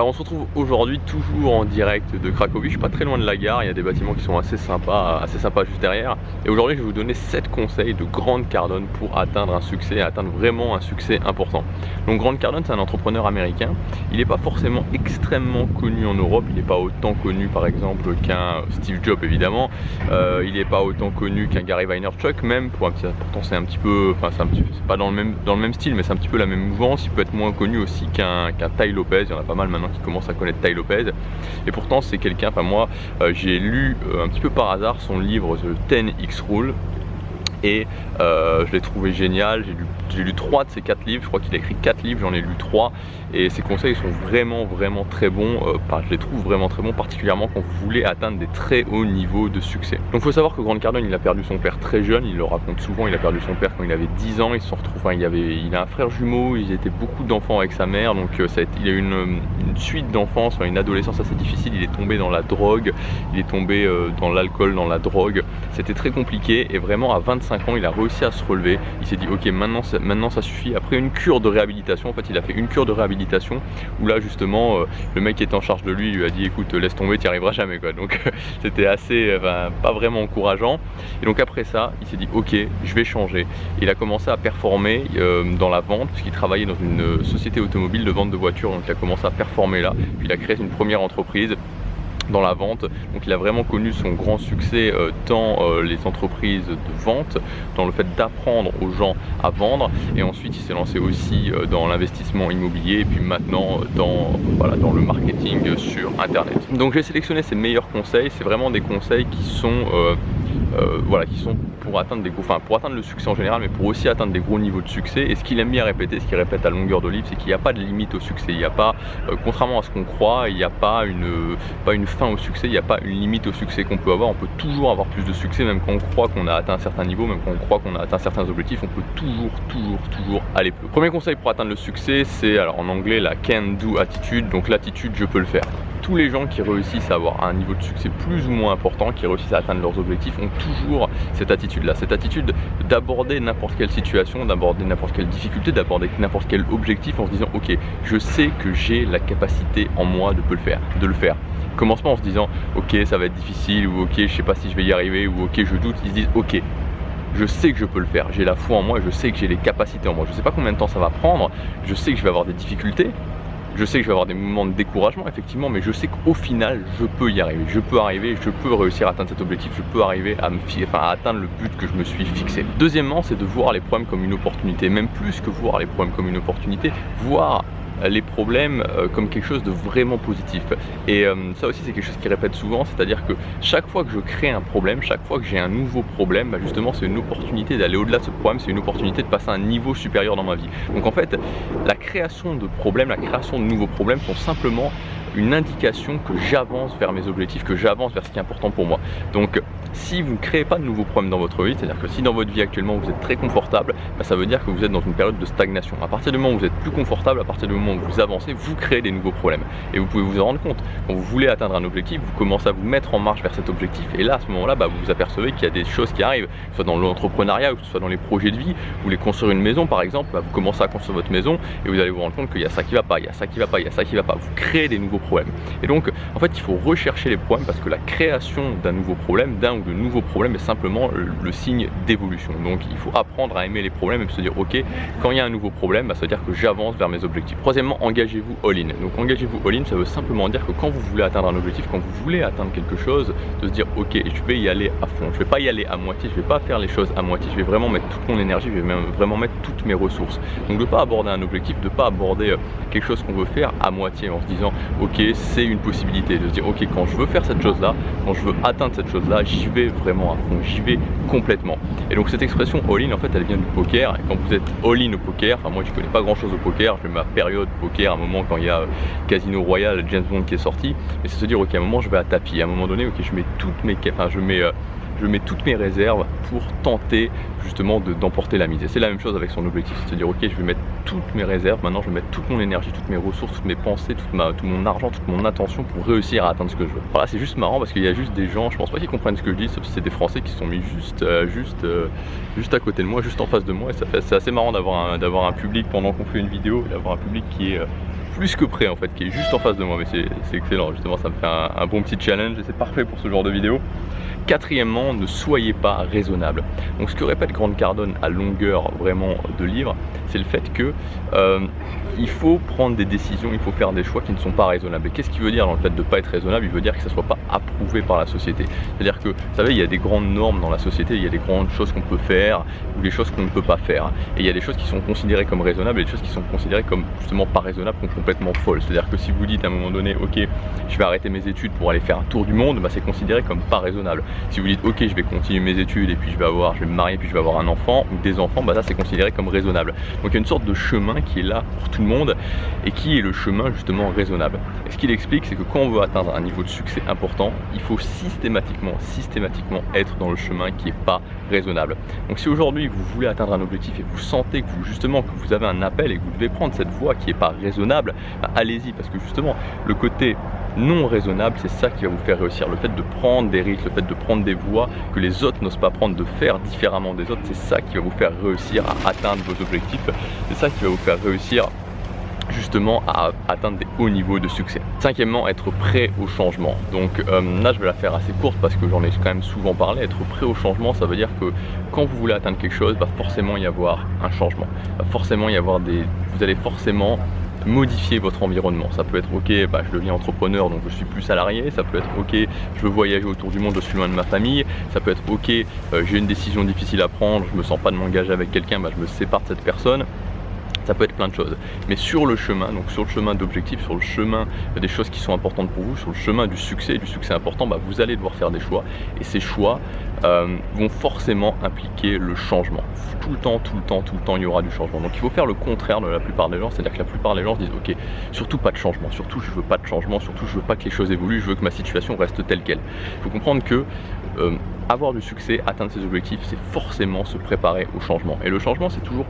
Alors on se retrouve aujourd'hui toujours en direct de Cracovie, je suis pas très loin de la gare, il y a des bâtiments qui sont assez sympas juste derrière. Et aujourd'hui je vais vous donner 7 conseils de Grant Cardone pour atteindre un succès, atteindre vraiment un succès important. Donc Grant Cardone, c'est un entrepreneur américain, il n'est pas forcément extrêmement connu en Europe, il n'est pas autant connu par exemple qu'un Steve Jobs évidemment, il n'est pas autant connu qu'un Gary Vaynerchuk même, pourtant c'est un petit peu, enfin c'est pas dans le même style, mais c'est un petit peu la même mouvance. Il peut être moins connu aussi qu'un Tai Lopez, il y en a pas mal maintenant qui commencent à connaître Tai Lopez, et pourtant c'est quelqu'un, enfin moi j'ai lu un petit peu par hasard son livre The 10X Rule et je l'ai trouvé génial. J'ai lu 3 de ses 4 livres, je crois qu'il a écrit 4 livres, j'en ai lu 3 et ses conseils sont vraiment très bons, je les trouve vraiment très bons, particulièrement quand vous voulez atteindre des très hauts niveaux de succès. Donc il faut savoir que Grant Cardone, il a perdu son père très jeune, il le raconte souvent, il a perdu son père quand il avait 10 ans, il se retrouve, enfin, il a un frère jumeau, ils étaient beaucoup d'enfants avec sa mère, donc il a eu une suite d'enfance, une adolescence assez difficile, il est tombé dans la drogue, il est tombé dans l'alcool, dans la drogue, c'était très compliqué et vraiment à 25 ans il a réussi à se relever, il s'est dit ok maintenant ça suffit. Après une cure de réhabilitation, en fait il a fait une cure de réhabilitation où là justement le mec qui était en charge de lui a dit écoute laisse tomber, tu n'y arriveras jamais quoi. Donc c'était assez, pas vraiment encourageant, et donc après ça il s'est dit ok je vais changer. Il a commencé à performer dans la vente puisqu'il travaillait dans une société automobile de vente de voitures, donc il a commencé à performer là, puis il a créé une première entreprise dans la vente, donc il a vraiment connu son grand succès dans les entreprises de vente, dans le fait d'apprendre aux gens à vendre, et ensuite il s'est lancé aussi dans l'investissement immobilier et puis maintenant dans le marketing sur internet. Donc j'ai sélectionné ses meilleurs conseils, c'est vraiment des conseils qui sont pour atteindre pour atteindre le succès en général, mais pour aussi atteindre des gros niveaux de succès. Et ce qu'il aime bien répéter, ce qu'il répète à longueur de livre, c'est qu'il n'y a pas de limite au succès. Il n'y a pas, contrairement à ce qu'on croit, il n'y a pas une fin au succès, il n'y a pas une limite au succès qu'on peut avoir. On peut toujours avoir plus de succès, même quand on croit qu'on a atteint un certain niveau, même quand on croit qu'on a atteint certains objectifs, on peut toujours aller plus. Premier conseil pour atteindre le succès, c'est alors en anglais la can do attitude, donc l'attitude je peux le faire. Tous les gens qui réussissent à avoir un niveau de succès plus ou moins important, qui réussissent à atteindre leurs objectifs, ont toujours cette attitude-là, cette attitude d'aborder n'importe quelle situation, d'aborder n'importe quelle difficulté, d'aborder n'importe quel objectif en se disant ok, je sais que j'ai la capacité en moi de le faire. Commence pas en se disant ok ça va être difficile, ou ok je sais pas si je vais y arriver, ou ok je doute. Ils se disent ok je sais que je peux le faire, j'ai la foi en moi, je sais que j'ai les capacités en moi, je sais pas combien de temps ça va prendre, je sais que je vais avoir des difficultés, je sais que je vais avoir des moments de découragement effectivement, mais je sais qu'au final je peux y arriver, je peux réussir à atteindre cet objectif, je peux arriver à atteindre le but que je me suis fixé. Deuxièmement, c'est de voir les problèmes comme une opportunité, même plus que voir les problèmes comme une opportunité, voir les problèmes comme quelque chose de vraiment positif. Et ça aussi c'est quelque chose qu'il répète souvent, c'est-à-dire que chaque fois que je crée un problème, chaque fois que j'ai un nouveau problème, justement c'est une opportunité d'aller au-delà de ce problème, c'est une opportunité de passer à un niveau supérieur dans ma vie. Donc en fait la création de problèmes, la création de nouveaux problèmes sont simplement une indication que j'avance vers mes objectifs, que j'avance vers ce qui est important pour moi. Donc si vous ne créez pas de nouveaux problèmes dans votre vie, c'est-à-dire que si dans votre vie actuellement vous êtes très confortable, ça veut dire que vous êtes dans une période de stagnation. À partir du moment où vous êtes plus confortable, à partir du moment où vous avancez, vous créez des nouveaux problèmes. Et vous pouvez vous en rendre compte. Quand vous voulez atteindre un objectif, vous commencez à vous mettre en marche vers cet objectif. Et là, à ce moment-là, vous vous apercevez qu'il y a des choses qui arrivent, que ce soit dans l'entrepreneuriat ou que ce soit dans les projets de vie. Vous voulez construire une maison par exemple, vous commencez à construire votre maison et vous allez vous rendre compte qu'il y a ça qui va pas, il y a ça qui va pas, il y a ça qui va pas. Vous créez des nouveaux problèmes. Et donc, en fait, il faut rechercher les problèmes parce que la création d'un nouveau problème, d'un ou de nouveaux problèmes est simplement le signe d'évolution. Donc, il faut apprendre à aimer les problèmes et se dire, ok, quand il y a un nouveau problème, ça veut dire que j'avance vers mes objectifs. Troisièmement, engagez-vous all-in. Donc, engagez-vous all-in, ça veut simplement dire que quand vous voulez atteindre un objectif, quand vous voulez atteindre quelque chose, de se dire, ok, je vais y aller à fond. Je vais pas y aller à moitié, je vais pas faire les choses à moitié. Je vais vraiment mettre toute mon énergie, je vais vraiment mettre toutes mes ressources. Donc, de pas aborder un objectif, de pas aborder quelque chose qu'on veut faire à moitié en se disant, ok, c'est une possibilité, de se dire ok quand je veux faire cette chose là, quand je veux atteindre cette chose là, j'y vais vraiment à fond, j'y vais complètement. Et donc cette expression all-in en fait elle vient du poker, et quand vous êtes all-in au poker, enfin moi je connais pas grand chose au poker, je fais ma période poker à un moment quand il y a Casino Royale, James Bond qui est sorti, mais c'est se dire ok à un moment je vais à tapis, à un moment donné ok je mets toutes mes je mets toutes mes réserves pour tenter justement d'emporter la mise. Et c'est la même chose avec son objectif, c'est de se dire ok je vais mettre toutes mes réserves, maintenant je vais mettre toute mon énergie, toutes mes ressources, toutes mes pensées, tout mon argent, toute mon attention pour réussir à atteindre ce que je veux. Voilà, c'est juste marrant parce qu'il y a juste des gens, je pense pas qu'ils comprennent ce que je dis, sauf si c'est des Français qui se sont mis juste à côté de moi, juste en face de moi, et c'est assez marrant d'avoir un public pendant qu'on fait une vidéo, d'avoir un public qui est plus que prêt en fait, qui est juste en face de moi, mais c'est excellent, justement ça me fait un bon petit challenge et c'est parfait pour ce genre de vidéo. Quatrièmement, ne soyez pas raisonnable. Donc ce que répète Grant Cardone à longueur vraiment de livre, c'est le fait que il faut prendre des décisions, il faut faire des choix qui ne sont pas raisonnables. Et qu'est-ce qu'il veut dire dans le fait de ne pas être raisonnable? Il veut dire que ça ne soit pas approuvé par la société. C'est-à-dire que, vous savez, il y a des grandes normes dans la société, il y a des grandes choses qu'on peut faire ou des choses qu'on ne peut pas faire. Et il y a des choses qui sont considérées comme raisonnables et des choses qui sont considérées comme justement pas raisonnables, comme complètement folles. C'est-à-dire que si vous dites à un moment donné, ok, je vais arrêter mes études pour aller faire un tour du monde, bah, c'est considéré comme pas raisonnable. Si vous dites, ok, je vais continuer mes études et puis je vais me marier puis je vais avoir un enfant ou des enfants, bah ça c'est considéré comme raisonnable. Donc il y a une sorte de chemin qui est là pour tout le monde et qui est le chemin justement raisonnable. Et ce qu'il explique, c'est que quand on veut atteindre un niveau de succès important, il faut systématiquement être dans le chemin qui n'est pas raisonnable. Donc si aujourd'hui vous voulez atteindre un objectif et vous sentez que vous avez un appel et que vous devez prendre cette voie qui n'est pas raisonnable, bah, allez-y, parce que justement le côté non raisonnable, c'est ça qui va vous faire réussir. Le fait de prendre des risques, le fait de prendre des voies que les autres n'osent pas prendre, de faire différemment des autres, c'est ça qui va vous faire réussir à atteindre vos objectifs. C'est ça qui va vous faire réussir justement à atteindre des hauts niveaux de succès. Cinquièmement, être prêt au changement. Donc là je vais la faire assez courte parce que j'en ai quand même souvent parlé. Être prêt au changement, ça veut dire que quand vous voulez atteindre quelque chose, va forcément y avoir un changement. Va forcément y avoir vous allez forcément modifier votre environnement. Ça peut être ok, bah, je deviens entrepreneur donc je suis plus salarié, ça peut être ok, je veux voyager autour du monde, je suis loin de ma famille, ça peut être ok, j'ai une décision difficile à prendre, je me sens pas de m'engager avec quelqu'un, bah, je me sépare de cette personne. Ça peut être plein de choses, mais sur le chemin, donc sur le chemin d'objectifs, sur le chemin des choses qui sont importantes pour vous, sur le chemin du succès important, bah, vous allez devoir faire des choix et ces choix vont forcément impliquer le changement. Tout le temps, il y aura du changement. Donc il faut faire le contraire de la plupart des gens, c'est-à-dire que la plupart des gens se disent ok, surtout pas de changement, surtout je veux pas de changement, surtout je veux pas que les choses évoluent, je veux que ma situation reste telle qu'elle. Il faut comprendre que avoir du succès, atteindre ses objectifs, c'est forcément se préparer au changement. Et le changement, c'est toujours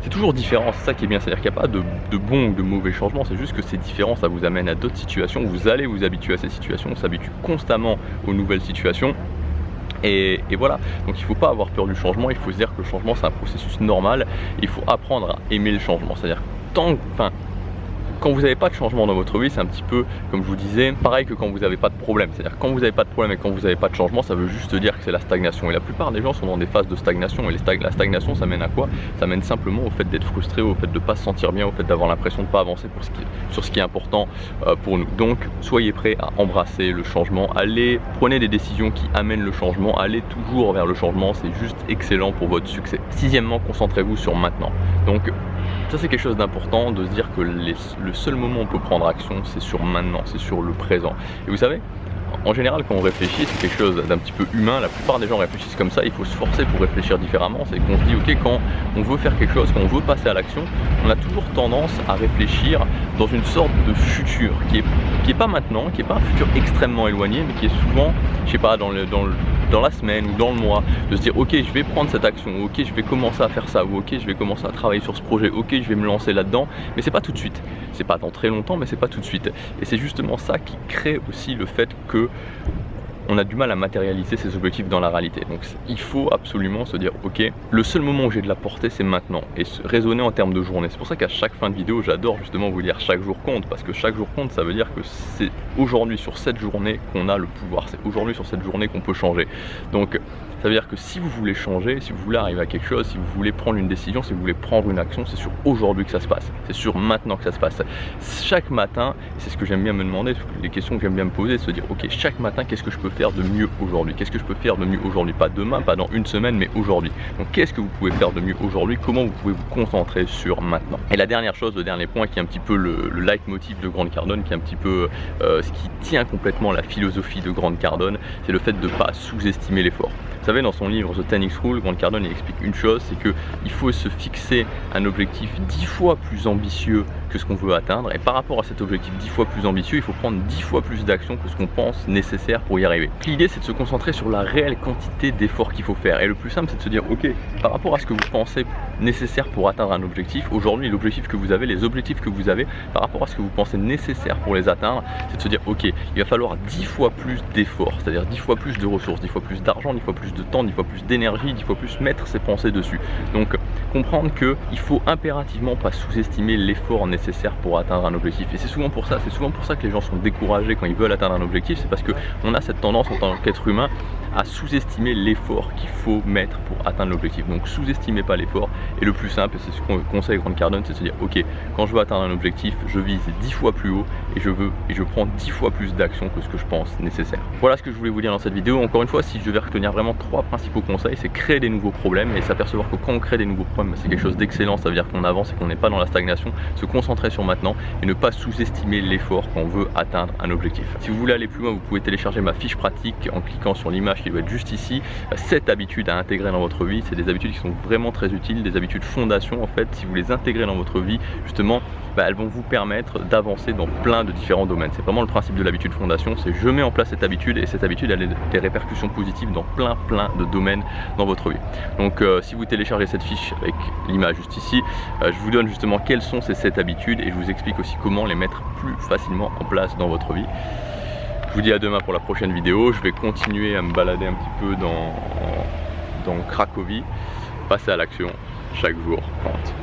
c'est toujours différent, c'est ça qui est bien, c'est-à-dire qu'il n'y a pas de bon ou de mauvais changement, c'est juste que c'est différent, ça vous amène à d'autres situations, vous allez vous habituer à ces situations, on s'habitue constamment aux nouvelles situations. Et voilà, donc il ne faut pas avoir peur du changement, il faut se dire que le changement c'est un processus normal, il faut apprendre à aimer le changement, c'est-à-dire quand vous n'avez pas de changement dans votre vie, c'est un petit peu, comme je vous disais, pareil que quand vous n'avez pas de problème. C'est-à-dire quand vous n'avez pas de problème et quand vous n'avez pas de changement, ça veut juste dire que c'est la stagnation. Et la plupart des gens sont dans des phases de stagnation. Et la stagnation, ça mène à quoi? Ça mène simplement au fait d'être frustré, au fait de ne pas se sentir bien, au fait d'avoir l'impression de ne pas avancer sur ce qui est important pour nous. Donc, soyez prêts à embrasser le changement. Prenez des décisions qui amènent le changement. Allez toujours vers le changement, c'est juste excellent pour votre succès. Sixièmement, concentrez-vous sur maintenant. Donc, ça c'est quelque chose d'important, de se dire que le seul moment où on peut prendre action, c'est sur maintenant, c'est sur le présent. Et vous savez, en général quand on réfléchit, c'est quelque chose d'un petit peu humain, la plupart des gens réfléchissent comme ça, il faut se forcer pour réfléchir différemment, c'est qu'on se dit ok, quand on veut faire quelque chose, quand on veut passer à l'action, on a toujours tendance à réfléchir dans une sorte de futur qui est pas maintenant, qui est pas un futur extrêmement éloigné, mais qui est souvent, je sais pas, dans la semaine ou dans le mois, de se dire ok, je vais prendre cette action, ok, je vais commencer à faire ça, ou ok, je vais commencer à travailler sur ce projet, ok, je vais me lancer là-dedans, mais c'est pas tout de suite, c'est pas dans très longtemps, mais c'est pas tout de suite. Et c'est justement ça qui crée aussi le fait que on a du mal à matérialiser ses objectifs dans la réalité. Donc il faut absolument se dire ok, le seul moment où j'ai de la portée c'est maintenant, et raisonner en termes de journée. C'est pour ça qu'à chaque fin de vidéo j'adore justement vous dire chaque jour compte, parce que chaque jour compte, ça veut dire que c'est aujourd'hui sur cette journée qu'on a le pouvoir, c'est aujourd'hui sur cette journée qu'on peut changer. Donc ça veut dire que si vous voulez changer, si vous voulez arriver à quelque chose, si vous voulez prendre une décision, si vous voulez prendre une action, c'est sur aujourd'hui que ça se passe, c'est sur maintenant que ça se passe. Chaque matin, et c'est ce que j'aime bien me demander, les questions que j'aime bien me poser, se dire ok, chaque matin qu'est-ce que je peux faire de mieux aujourd'hui? Qu'est-ce que je peux faire de mieux aujourd'hui? Pas demain, pas dans une semaine, mais aujourd'hui. Donc qu'est-ce que vous pouvez faire de mieux aujourd'hui? Comment vous pouvez vous concentrer sur maintenant? Et la dernière chose, le dernier point qui est un petit peu le leitmotiv de Grant Cardone, qui est un petit peu ce qui tient complètement la philosophie de Grant Cardone, c'est le fait de ne pas sous-estimer l'effort. Vous savez, dans son livre The 10X Rule, Grant Cardone il explique une chose, c'est qu'il faut se fixer un objectif 10 fois plus ambitieux que ce qu'on veut atteindre, et par rapport à cet objectif 10 fois plus ambitieux, il faut prendre 10 fois plus d'actions que ce qu'on pense nécessaire pour y arriver. L'idée, c'est de se concentrer sur la réelle quantité d'efforts qu'il faut faire. Et le plus simple, c'est de se dire, ok, par rapport à ce que vous pensez nécessaire pour atteindre un objectif, aujourd'hui, l'objectif que vous avez, les objectifs que vous avez, par rapport à ce que vous pensez nécessaire pour les atteindre, c'est de se dire, ok, il va falloir 10 fois plus d'efforts, c'est-à-dire 10 fois plus de ressources, 10 fois plus d'argent, 10 fois plus de temps, 10 fois plus d'énergie, 10 fois plus mettre ses pensées dessus. Donc, comprendre qu'il faut impérativement pas sous-estimer l'effort nécessaire pour atteindre un objectif. Et c'est souvent pour ça que les gens sont découragés quand ils veulent atteindre un objectif, c'est parce qu'on a cette tendance en tant qu'être humain à sous-estimer l'effort qu'il faut mettre pour atteindre l'objectif. Donc sous-estimez pas l'effort, et le plus simple, et c'est ce qu'on conseille Grant Cardone, c'est de se dire, ok, quand je veux atteindre un objectif, je vise 10 fois plus haut et je prends 10 fois plus d'actions que ce que je pense nécessaire. Voilà ce que je voulais vous dire dans cette vidéo. Encore une fois, si je devais retenir vraiment 3 principaux conseils, c'est créer des nouveaux problèmes et s'apercevoir que quand on crée des nouveaux problèmes, c'est quelque chose d'excellent, ça veut dire qu'on avance et qu'on n'est pas dans la stagnation, se concentrer sur maintenant et ne pas sous-estimer l'effort quand on veut atteindre un objectif. Si vous voulez aller plus loin, vous pouvez télécharger ma fiche pratique en cliquant sur l'image qui doit être juste ici. 7 habitudes à intégrer dans votre vie, c'est des habitudes qui sont vraiment très utiles, des habitudes fondation en fait. Si vous les intégrez dans votre vie, justement, elles vont vous permettre d'avancer dans plein de différents domaines. C'est vraiment le principe de l'habitude fondation, c'est je mets en place cette habitude et cette habitude elle a des répercussions positives dans plein de domaines dans votre vie. Donc si vous téléchargez cette fiche avec l'image juste ici, je vous donne justement quelles sont ces 7 habitudes et je vous explique aussi comment les mettre plus facilement en place dans votre vie. Je vous dis à demain pour la prochaine vidéo. Je vais continuer à me balader un petit peu dans Cracovie. Passez à l'action, chaque jour compte.